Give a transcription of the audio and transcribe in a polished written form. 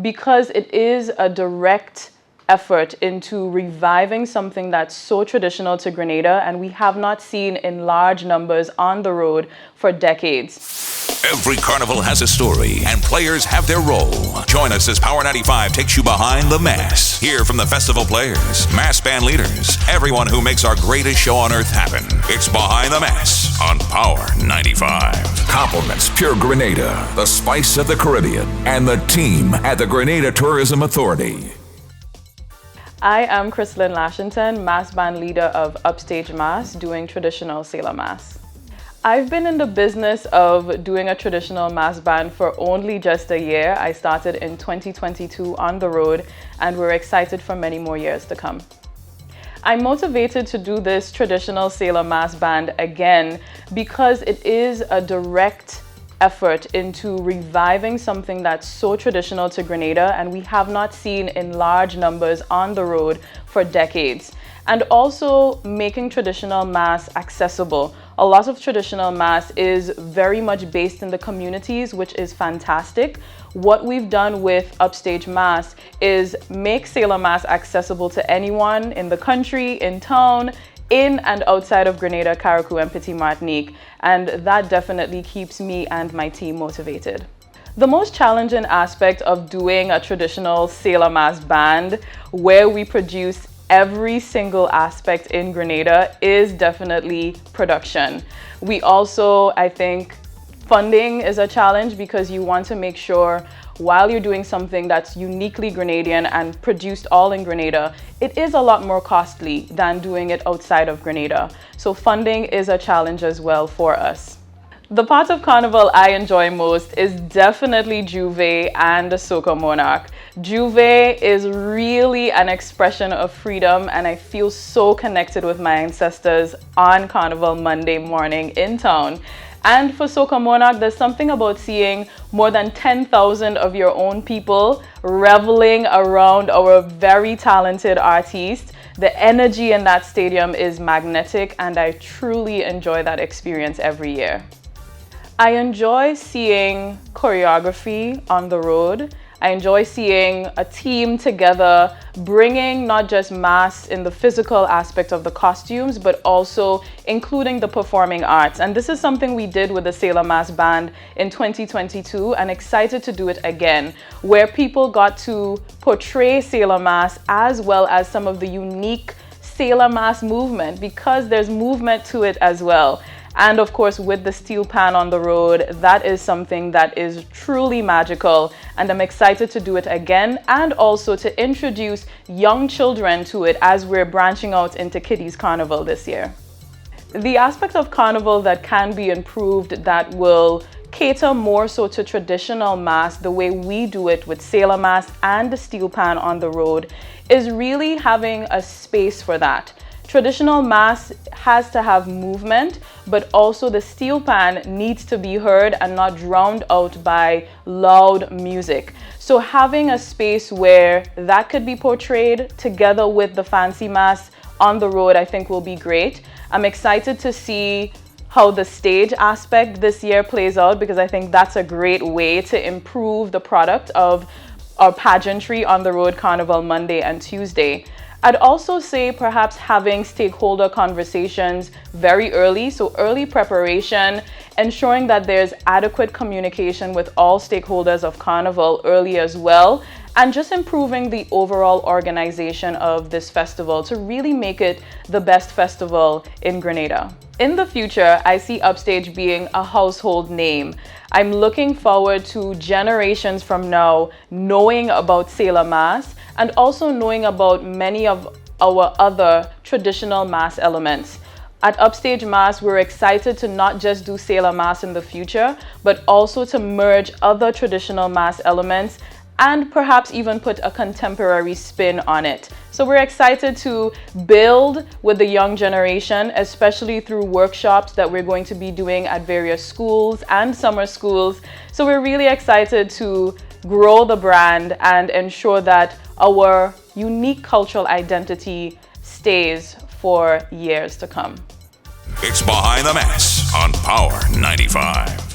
because it is a direct effort into reviving something that's so traditional to Grenada and we have not seen in large numbers on the road for decades. Every carnival has a story, and players have their role. Join us as Power 95 takes you behind the mass. Hear from the festival players, mass band leaders, everyone who makes our greatest show on earth happen. It's Behind the Mass on Power 95. Compliments Pure Grenada, the spice of the Caribbean, and the team at the Grenada Tourism Authority. I am Chrislyn Lashington, mass band leader of Upstage Mas, doing traditional Sailor Mas. I've been in the business of doing a traditional mass band for only just a year. I started in 2022 on the road, and we're excited for many more years to come. I'm motivated to do this traditional Sailor Mas band again because it is a direct effort into reviving something that's so traditional to Grenada and we have not seen in large numbers on the road for decades. And also making traditional mass accessible. A lot of traditional mass is very much based in the communities, which is fantastic. What we've done with Upstage Mas is make Sailor Mas accessible to anyone in the country, in town, in and outside of Grenada, Carriacou, and Petit Martinique. And that definitely keeps me and my team motivated. The most challenging aspect of doing a traditional Sailor Mas band where we produce every single aspect in Grenada is definitely production. We also, I think, funding is a challenge because you want to make sure while you're doing something that's uniquely Grenadian and produced all in Grenada, it is a lot more costly than doing it outside of Grenada. So funding is a challenge as well for us. The part of Carnival I enjoy most is definitely Juve and the Soca Monarch. Juve is really an expression of freedom and I feel so connected with my ancestors on Carnival Monday morning in town. And for Soca Monarch, there's something about seeing more than 10,000 of your own people reveling around our very talented artiste. The energy in that stadium is magnetic and I truly enjoy that experience every year. I enjoy seeing choreography on the road. I enjoy seeing a team together, bringing not just mass in the physical aspect of the costumes, but also including the performing arts. And this is something we did with the Sailor Mas band in 2022 and excited to do it again, where people got to portray Sailor Mas as well as some of the unique Sailor Mas movement because there's movement to it as well. And of course, with the steel pan on the road, that is something that is truly magical. And I'm excited to do it again and also to introduce young children to it as we're branching out into Kiddies Carnival this year. The aspect of Carnival that can be improved that will cater more so to traditional mass, the way we do it with Sailor Mas and the steel pan on the road, is really having a space for that. Traditional mass has to have movement, but also the steel pan needs to be heard and not drowned out by loud music. So having a space where that could be portrayed together with the fancy mass on the road, I think will be great. I'm excited to see how the stage aspect this year plays out because I think that's a great way to improve the product of our pageantry on the road Carnival Monday and Tuesday. I'd also say perhaps having stakeholder conversations very early, so early preparation, ensuring that there's adequate communication with all stakeholders of Carnival early as well, and just improving the overall organization of this festival to really make it the best festival in Grenada. In the future, I see Upstage being a household name. I'm looking forward to generations from now knowing about Sailor Mas and also knowing about many of our other traditional mass elements. At Upstage Mas, we're excited to not just do Sailor Mas in the future, but also to merge other traditional mass elements and perhaps even put a contemporary spin on it. So we're excited to build with the young generation, especially through workshops that we're going to be doing at various schools and summer schools. So we're really excited to grow the brand and ensure that our unique cultural identity stays for years to come. It's Behind the Mass on Power 95.